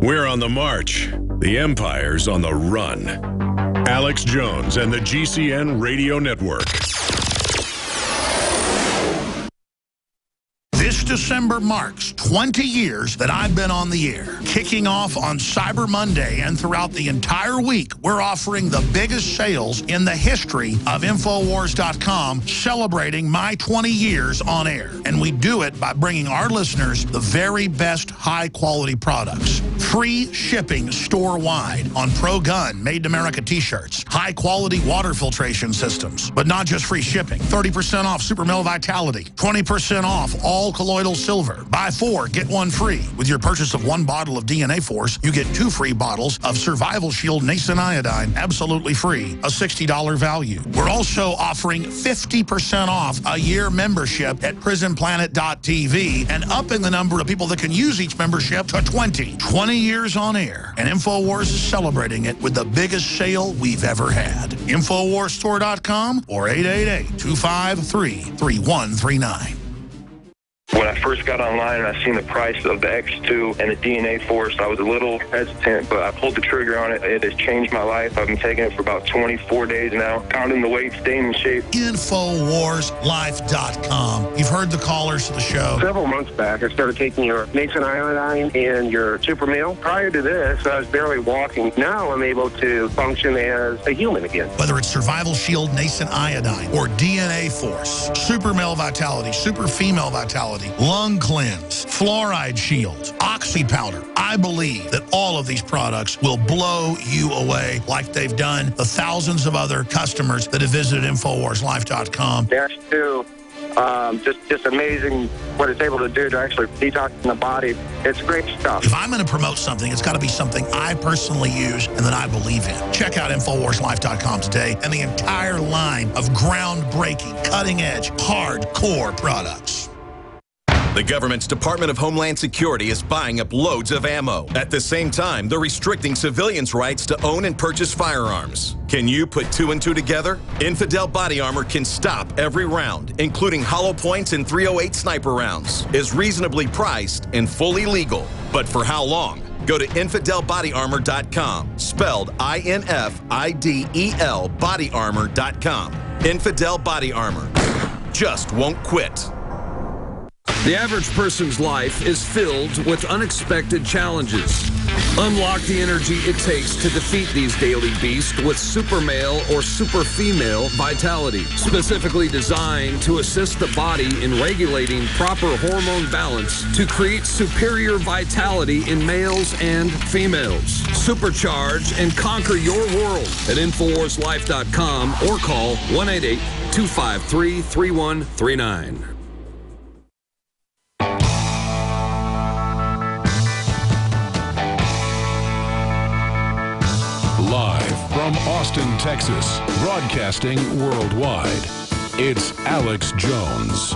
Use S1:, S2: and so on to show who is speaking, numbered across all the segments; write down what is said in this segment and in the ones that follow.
S1: We're on the march. The Empire's on the run. Alex Jones and the GCN Radio Network.
S2: This December marks 20 years that I've been on the air. Kicking off on Cyber Monday and throughout the entire week, we're offering the biggest sales in the history of Infowars.com, celebrating my 20 years on air. And we do it by bringing our listeners the very best high-quality products. Free shipping store-wide on Pro Gun, Made in America t-shirts. High-quality water filtration systems. But not just free shipping. 30% off Super Male Vitality. 20% off all colloidal silver. Buy 4, get 1 free. With your purchase of 1 bottle of DNA Force, you get 2 free bottles of Survival Shield Nascent Iodine, absolutely free, a $60 value. We're also offering 50% off a year membership at PrisonPlanet.tv and upping the number of people that can use each membership to 20. 20 years on air, and InfoWars is celebrating it with the biggest sale we've ever had. InfoWarsStore.com or 888-253-3139.
S3: When I first got online and I seen the price of the X2 and the DNA Force, I was a little hesitant, but I pulled the trigger on it. It has changed my life. I've been taking it for about 24 days now, counting the weight, staying in shape.
S2: InfoWarsLife.com. You've heard the callers to the show.
S4: Several months back, I started taking your Nascent Iodine and your Super Meal. Prior to this, I was barely walking. Now I'm able to function as a human again.
S2: Whether it's Survival Shield Nascent Iodine or DNA Force, Super Male Vitality, Super Female Vitality, Lung Cleanse, Fluoride Shield, Oxy Powder. I believe that all of these products will blow you away like they've done the thousands of other customers that have visited InfoWarsLife.com.
S4: Dash 2, just amazing what it's able to do to actually detox the body. It's great stuff.
S2: If I'm going to promote something, it's got to be something I personally use and that I believe in. Check out InfoWarsLife.com today and the entire line of groundbreaking, cutting-edge, hardcore products.
S5: The government's Department of Homeland Security is buying up loads of ammo. At the same time, they're restricting civilians' rights to own and purchase firearms. Can you put 2 and 2 together? Infidel Body Armor can stop every round, including hollow points and .308 sniper rounds, is reasonably priced and fully legal. But for how long? Go to InfidelBodyArmor.com, spelled I-N-F-I-D-E-L, bodyarmor.com. Infidel Body Armor. Just won't quit.
S6: The average person's life is filled with unexpected challenges. Unlock the energy it takes to defeat these daily beasts with Super Male or Super Female Vitality, specifically designed to assist the body in regulating proper hormone balance to create superior vitality in males and females. Supercharge and conquer your world at InfoWarsLife.com or call 1-888-253-3139.
S1: Live from Austin, Texas, broadcasting worldwide, it's Alex Jones.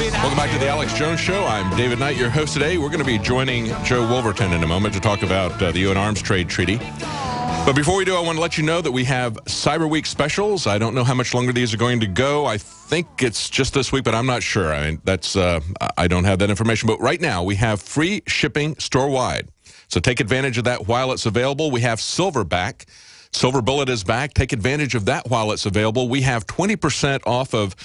S7: Welcome back to the Alex Jones Show. I'm David Knight, your host today. We're going to be joining Joe Wolverton in a moment to talk about the UN Arms Trade Treaty. But before we do, I want to let you know that we have Cyber Week specials. I don't know how much longer these are going to go. I think it's just this week, but I'm not sure. I mean, that's I don't have that information. But right now, we have free shipping store-wide. So take advantage of that while it's available. We have Silver back. Silver Bullet is back. Take advantage of that while it's available. We have 20% off of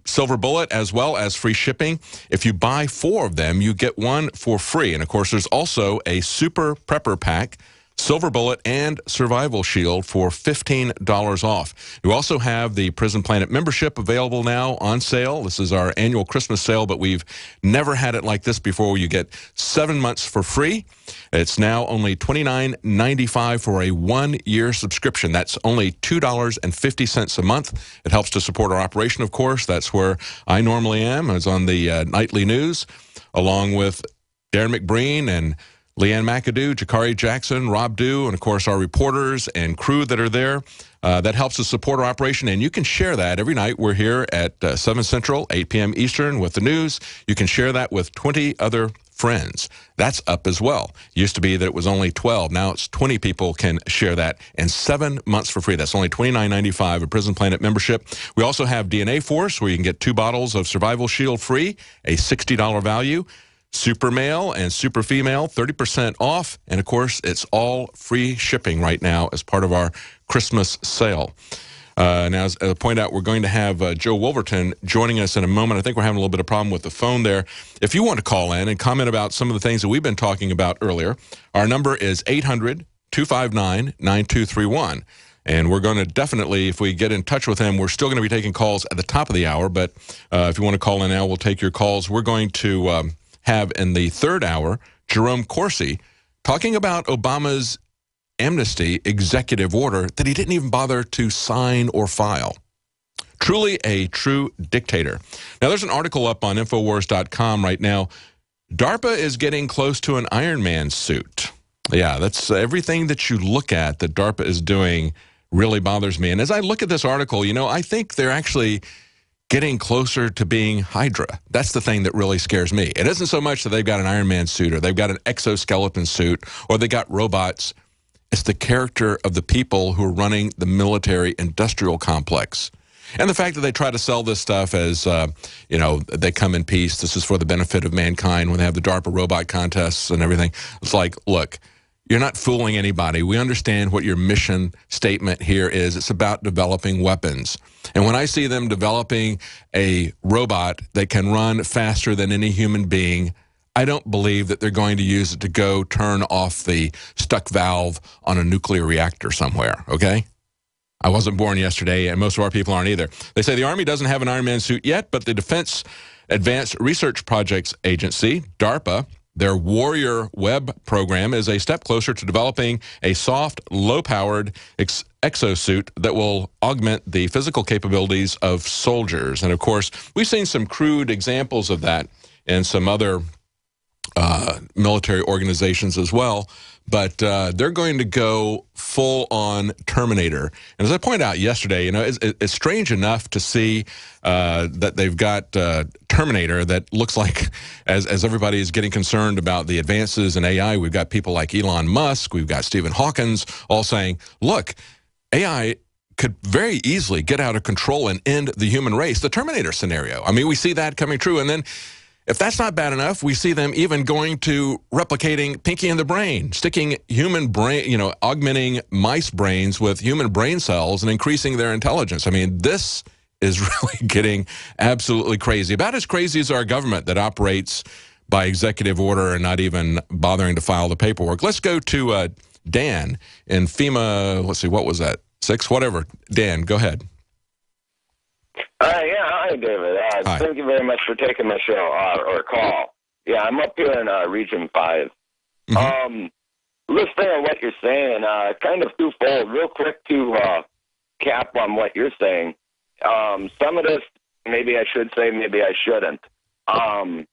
S7: Silver Bullet as well as free shipping. If you buy 4 of them, you get 1 for free. And, of course, there's also a Super Prepper Pack, Silver Bullet, and Survival Shield for $15 off. You also have the Prison Planet membership available now on sale. This is our annual Christmas sale, but we've never had it like this before. You get 7 months for free. It's now only $29.95 for a 1-year subscription. That's only $2.50 a month. It helps to support our operation, of course. That's where I normally am. I was on the nightly news, along with Darren McBreen and Leanne McAdoo, Jakari Jackson, Rob Dew, and, of course, our reporters and crew that are there. That helps us support our operation, and you can share that every night. We're here at 7 Central, 8 p.m. Eastern with the news. You can share that with 20 other friends. That's up as well. Used to be that it was only 12. Now it's 20 people can share that, and 7 months for free. That's only $29.95, a Prison Planet membership. We also have DNA Force, where you can get 2 bottles of Survival Shield free, a $60 value. Super Male and Super Female, 30% off. And, of course, it's all free shipping right now as part of our Christmas sale. Now, as I point out, we're going to have Joe Wolverton joining us in a moment. I think we're having a little bit of problem with the phone there. If you want to call in and comment about some of the things that we've been talking about earlier, our number is 800-259-9231. And we're going to definitely, if we get in touch with him, we're still going to be taking calls at the top of the hour. But if you want to call in now, we'll take your calls. We're going to have in the third hour Jerome Corsi talking about Obama's amnesty executive order that he didn't even bother to sign or file. Truly a true dictator. Now, there's an article up on Infowars.com right now. DARPA is getting close to an Iron Man suit. Yeah, that's everything that you look at that DARPA is doing really bothers me. And as I look at this article, you know, I think they're actually getting closer to being Hydra. That's the thing that really scares me. It isn't so much that they've got an Iron Man suit or they've got an exoskeleton suit or they got robots. It's the character of the people who are running the military-industrial complex. And the fact that they try to sell this stuff as, you know, they come in peace, this is for the benefit of mankind when they have the DARPA robot contests and everything. It's like, look, you're not fooling anybody. We understand what your mission statement here is. It's about developing weapons. And when I see them developing a robot that can run faster than any human being, I don't believe that they're going to use it to go turn off the stuck valve on a nuclear reactor somewhere, okay? I wasn't born yesterday, and most of our people aren't either. They say the Army doesn't have an Iron Man suit yet, but the Defense Advanced Research Projects Agency, DARPA, their Warrior Web program is a step closer to developing a soft, low-powered exosuit that will augment the physical capabilities of soldiers. And, of course, we've seen some crude examples of that in some other military organizations as well. But they're going to go full-on Terminator. And as I pointed out yesterday, you know, it's strange enough to see that they've got Terminator that looks like, as everybody is getting concerned about the advances in AI, we've got people like Elon Musk, we've got Stephen Hawkins, all saying, look, AI could very easily get out of control and end the human race. The Terminator scenario. I mean, we see that coming true. And then if that's not bad enough, we see them even going to replicating Pinky and the Brain, sticking human brain, you know, augmenting mice brains with human brain cells and increasing their intelligence. I mean, this is really getting absolutely crazy. About as crazy as our government that operates by executive order and not even bothering to file the paperwork. Let's go to Dan in FEMA, let's see, what was that? 6, whatever. Dan, go ahead.
S8: Yeah, hi, David.
S7: Hi.
S8: Thank you very much for taking my show or call. Yeah, I'm up here in Region 5. Listening to what you're saying, kind of twofold. Real quick to cap on what you're saying. Some of this, maybe I should say, maybe I shouldn't. I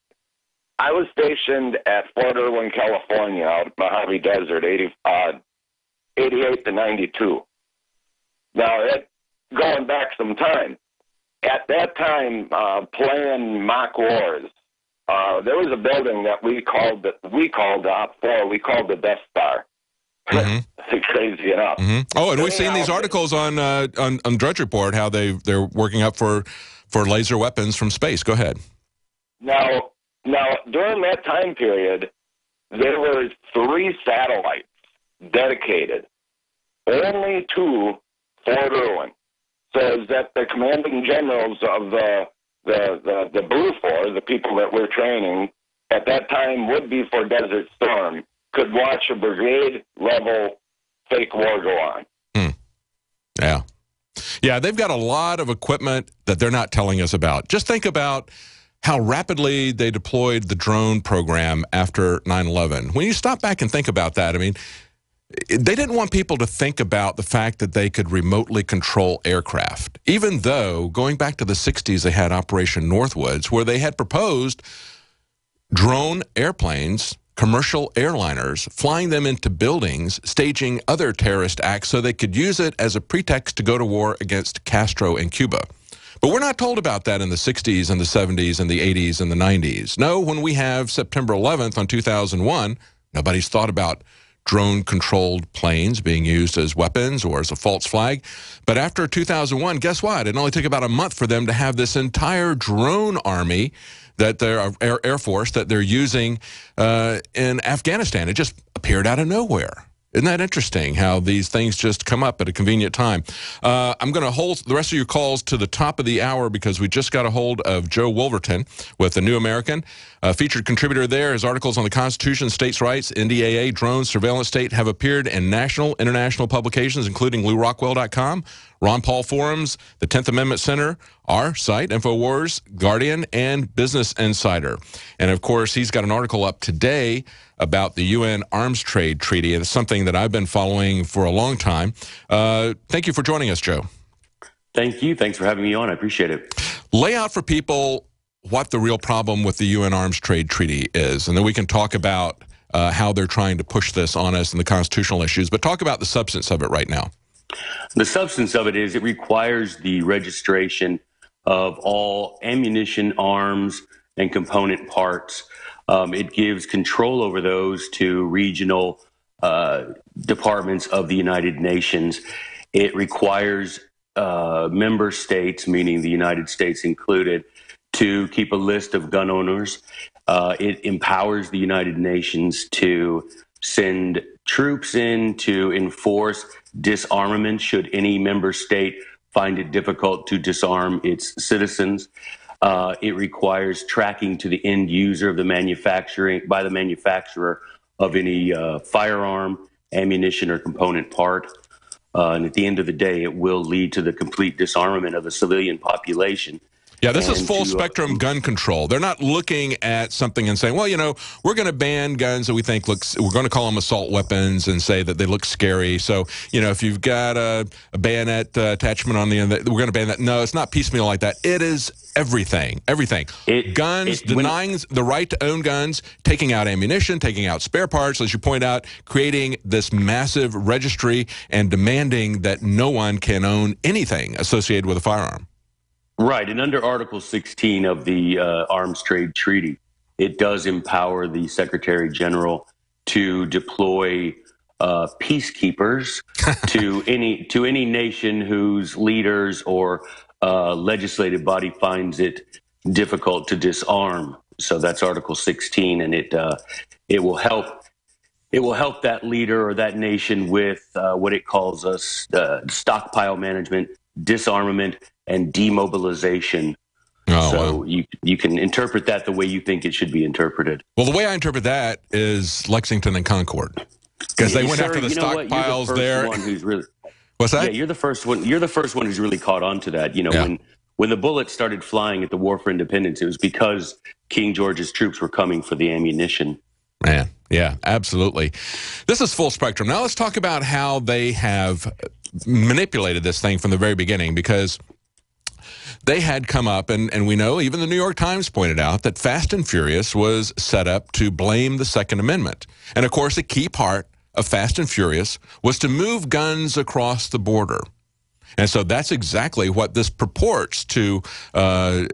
S8: was stationed at Fort Irwin, California, out in the Mojave Desert, 88 to 92. Now, going back some time. At that time, playing mock wars, there was a building that we called Op 4. We called the Death Star. Crazy enough.
S7: Oh, and we've seen these articles on Drudge Report how they're working up for laser weapons from space. Go ahead.
S8: Now, during that time period, there were 3 satellites dedicated only to Fort Irwin. Says that the commanding generals of the Blue Force, the people that we're training at that time would be for Desert Storm, could watch a brigade-level fake war go on.
S7: Yeah, they've got a lot of equipment that they're not telling us about. Just think about how rapidly they deployed the drone program after 9/11. When you stop back and think about that, I mean, they didn't want people to think about the fact that they could remotely control aircraft, even though going back to the 60s, they had Operation Northwoods, where they had proposed drone airplanes, commercial airliners, flying them into buildings, staging other terrorist acts so they could use it as a pretext to go to war against Castro in Cuba. But we're not told about that in the 60s and the 70s and the 80s and the 90s. No, when we have September 11th on 2001, nobody's thought about drone-controlled planes being used as weapons or as a false flag. But after 2001, guess what? It only took about a month for them to have this entire drone army that their Air Force that they're using in Afghanistan. It just appeared out of nowhere. Isn't that interesting how these things just come up at a convenient time? I'm going to hold the rest of your calls to the top of the hour because we just got a hold of Joe Wolverton with The New American. Featured contributor there. His articles on the Constitution, states' rights, NDAA, drones, surveillance state have appeared in national, international publications, including LouRockwell.com, Ron Paul Forums, the 10th Amendment Center, our site, InfoWars, Guardian, and Business Insider. And, of course, he's got an article up today about the UN Arms Trade Treaty. It's something that I've been following for a long time. Thank you for joining us, Joe.
S9: Thank you. Thanks for having me on. I appreciate it.
S7: Lay out for people what the real problem with the UN Arms Trade Treaty is, and then we can talk about how they're trying to push this on us and the constitutional issues. But talk about the substance of it right now.
S9: The substance of it is it requires the registration of all ammunition, arms, and component parts. It gives control over those to regional departments of the United Nations. It requires member states, meaning the United States included, to keep a list of gun owners. It empowers the United Nations to send troops in to enforce disarmament should any member state find it difficult to disarm its citizens. It requires tracking to the end user of the by the manufacturer of any firearm, ammunition, or component part. And at the end of the day, it will lead to the complete disarmament of the civilian population.
S7: Yeah, this is full spectrum gun control. They're not looking at something and saying, well, you know, we're going to ban guns that we think we're going to call them assault weapons and say that they look scary. So, you know, if you've got a bayonet attachment on the end, we're going to ban that. No, it's not piecemeal like that. It is everything, everything. Denying the right to own guns, taking out ammunition, taking out spare parts, as you point out, creating this massive registry and demanding that no one can own anything associated with a firearm.
S9: Right, and under Article 16 of the Arms Trade Treaty, it does empower the Secretary General to deploy peacekeepers to any nation whose leaders or legislative body finds it difficult to disarm. So that's Article 16, and it will help. It will help that leader or that nation with what it calls stockpile management, disarmament, and demobilization. So you can interpret that the way you think it should be interpreted.
S7: Well, the way I interpret that is Lexington and Concord, because they went after the stockpiles there. What's that?
S9: Yeah, you're the first one. You're the first one who's really caught on to that. You know, when the bullets started flying at the War for Independence, it was because King George's troops were coming for the ammunition.
S7: Man, yeah, absolutely. This is full spectrum. Now let's talk about how they have manipulated this thing from the very beginning, because they had come up, and we know, even the New York Times pointed out, that Fast and Furious was set up to blame the Second Amendment. And, of course, a key part of Fast and Furious was to move guns across the border. And so that's exactly what this purports to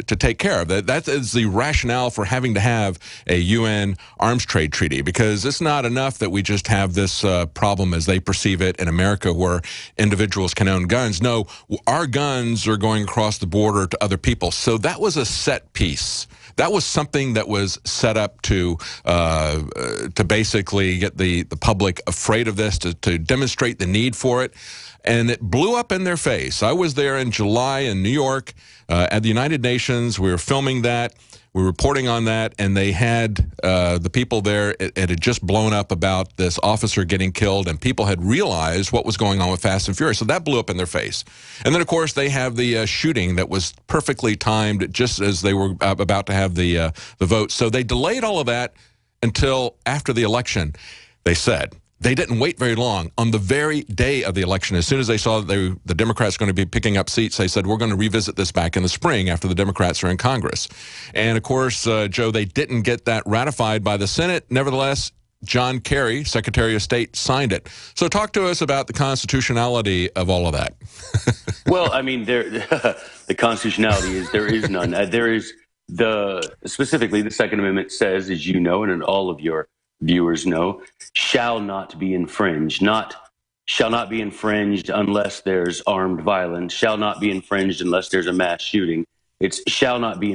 S7: take care of. That is the rationale for having to have a UN arms trade treaty, because it's not enough that we just have this problem as they perceive it in America where individuals can own guns. No, our guns are going across the border to other people. So that was a set piece. That was something that was set up to basically get the public afraid of this, to demonstrate the need for it. And it blew up in their face. I was there in July in New York at the United Nations. We were filming that. We were reporting on that. And they had the people there. It had just blown up about this officer getting killed. And people had realized what was going on with Fast and Furious. So that blew up in their face. And then, of course, they have the shooting that was perfectly timed just as they were about to have the vote. So they delayed all of that until after the election, they said. They didn't wait very long. On the very day of the election, as soon as they saw that the Democrats were going to be picking up seats, they said, we're going to revisit this back in the spring after the Democrats are in Congress. And, of course, Joe, they didn't get that ratified by the Senate. Nevertheless, John Kerry, Secretary of State, signed it. So talk to us about the constitutionality of all of that.
S9: Well, I mean, the constitutionality is there is none. There is specifically the Second Amendment says, as you know, and all of your viewers know, shall not be infringed. Shall not be infringed unless there's armed violence. Shall not be infringed unless there's a mass shooting. It's shall not be